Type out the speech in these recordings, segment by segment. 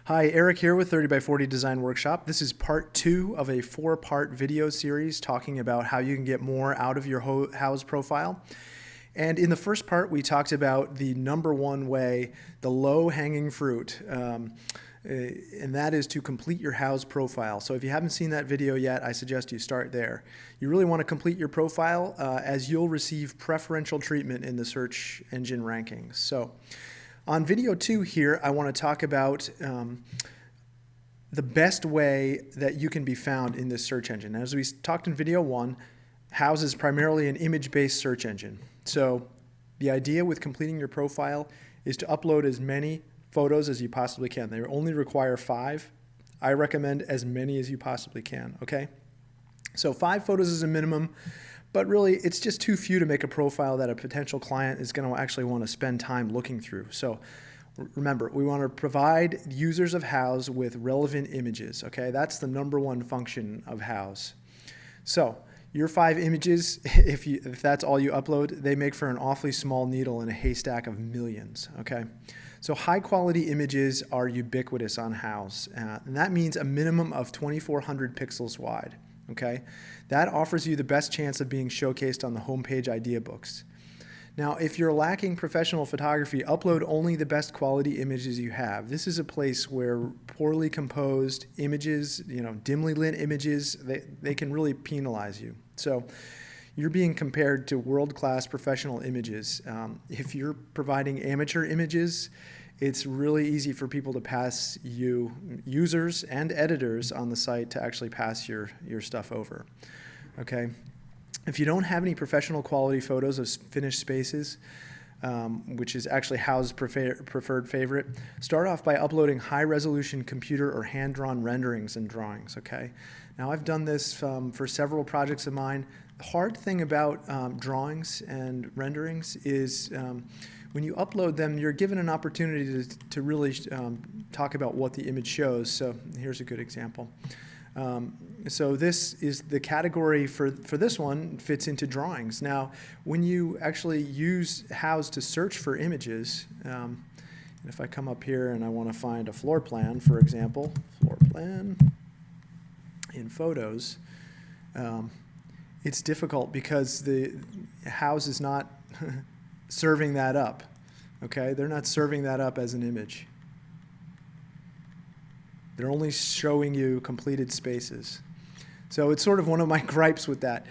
Hi, Eric here with 30 by 40 Design Workshop. This is part 2 of a 4-part video series talking about how you can get more out of your Houzz profile. And in the first part, we talked about the number one way, the low-hanging fruit, and that is to complete your Houzz profile. So if you haven't seen that video yet, I suggest you start there. You really want to complete your profile as you'll receive preferential treatment in the search engine rankings. So on video 2 here, I want to talk about the best way that you can be found in this search engine. As we talked in video 1, Houzz is primarily an image-based search engine. So the idea with completing your profile is to upload as many photos as you possibly can. They only require 5. I recommend as many as you possibly can, okay? So 5 photos is a minimum. But really, it's just too few to make a profile that a potential client is going to actually want to spend time looking through. So remember, we want to provide users of Houzz with relevant images. Okay, that's the number one function of Houzz. So your 5 images, if that's all you upload, they make for an awfully small needle in a haystack of millions. Okay, so high quality images are ubiquitous on Houzz, and that means a minimum of 2,400 pixels wide. Okay, that offers you the best chance of being showcased on the homepage Ideabooks. Now, if you're lacking professional photography, upload only the best quality images you have. This is a place where poorly composed images, dimly lit images, they can really penalize you. So you're being compared to world-class professional images. If you're providing amateur images, it's really easy for people to pass you, users and editors on the site, to actually pass your stuff over, okay? If you don't have any professional quality photos of finished spaces, which is actually Houzz's preferred favorite, start off by uploading high-resolution computer or hand-drawn renderings and drawings, okay? Now, I've done this for several projects of mine. The hard thing about drawings and renderings is when you upload them, you're given an opportunity to really talk about what the image shows. So here's a good example. So this is the category for this one, fits into drawings. Now, when you actually use Houzz to search for images, if I come up here and I want to find a floor plan, for example, floor plan in photos, it's difficult because the Houzz is not serving that up, okay? They're not serving that up as an image. They're only showing you completed spaces. So it's sort of one of my gripes with that.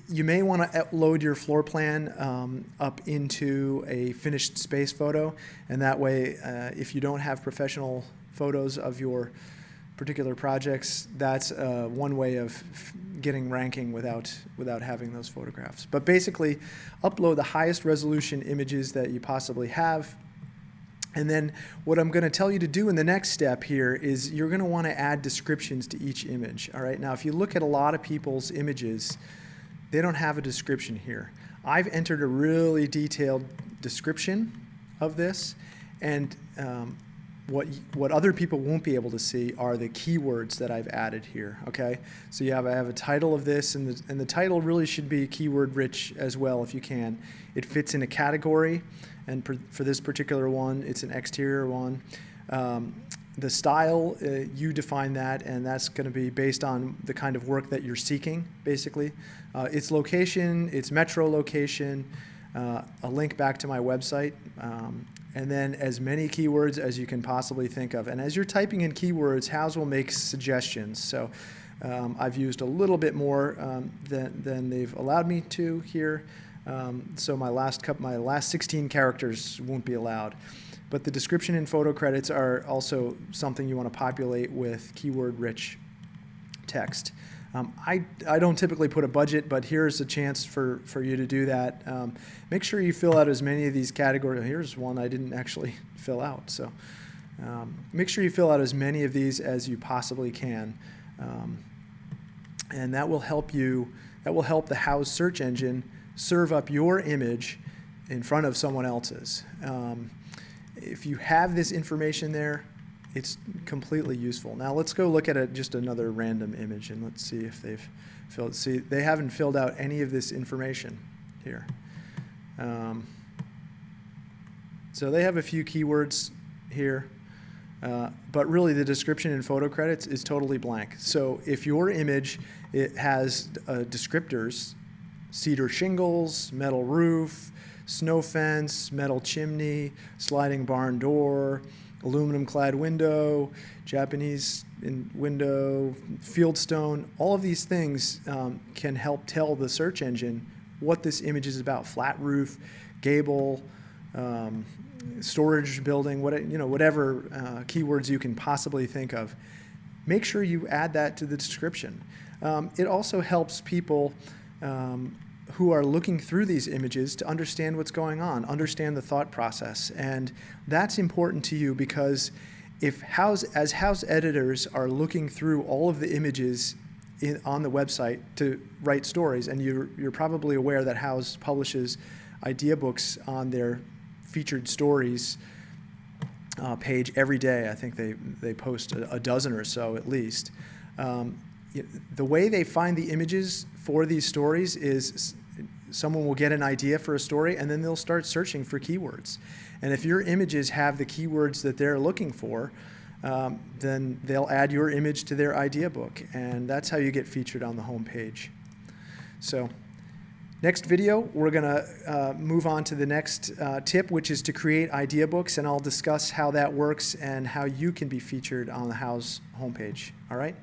You may want to load your floor plan up into a finished space photo, and that way, if you don't have professional photos of your particular projects, that's one way of getting ranking without having those photographs. But basically, upload the highest resolution images that you possibly have. And then what I'm going to tell you to do in the next step here is you're going to want to add descriptions to each image. All right. Now, if you look at a lot of people's images, they don't have a description here. I've entered a really detailed description of this, and what other people won't be able to see are the keywords that I've added here, okay? So I have a title of this, and the title really should be keyword rich as well if you can. It fits in a category, and for this particular one, it's an exterior one. The style, you define that, and that's going to be based on the kind of work that you're seeking, basically. Its location, its metro location, a link back to my website, and then as many keywords as you can possibly think of. And as you're typing in keywords, Houzz will make suggestions. So I've used a little bit more than they've allowed me to here. So my last 16 characters won't be allowed. But the description and photo credits are also something you want to populate with keyword-rich text. I don't typically put a budget, but here's a chance for you to do that. Make sure you fill out as many of these categories. Here's one I didn't actually fill out. So make sure you fill out as many of these as you possibly can. And that will help you, that will help the Houzz search engine serve up your image in front of someone else's. If you have this information there, it's completely useful. Now let's go look at just another random image, and let's see if they've filled. See, they haven't filled out any of this information here. So they have a few keywords here. But really the description and photo credits is totally blank. So if your image, it has descriptors, cedar shingles, metal roof, snow fence, metal chimney, sliding barn door, aluminum clad window, Japanese window, fieldstone, all of these things can help tell the search engine what this image is about. Flat roof, gable, storage building, whatever keywords you can possibly think of. Make sure you add that to the description. It also helps people who are looking through these images to understand what's going on, understand the thought process. And that's important to you because if as Houzz editors are looking through all of the images on the website to write stories, and you're probably aware that Houzz publishes Ideabooks on their featured stories page every day. I think they post a dozen or so at least. The way they find the images for these stories is someone will get an idea for a story and then they'll start searching for keywords. And if your images have the keywords that they're looking for, then they'll add your image to their idea book, and that's how you get featured on the home page. So next video, we're going to move on to the next tip, which is to create idea books, and I'll discuss how that works and how you can be featured on the Houzz homepage. All right?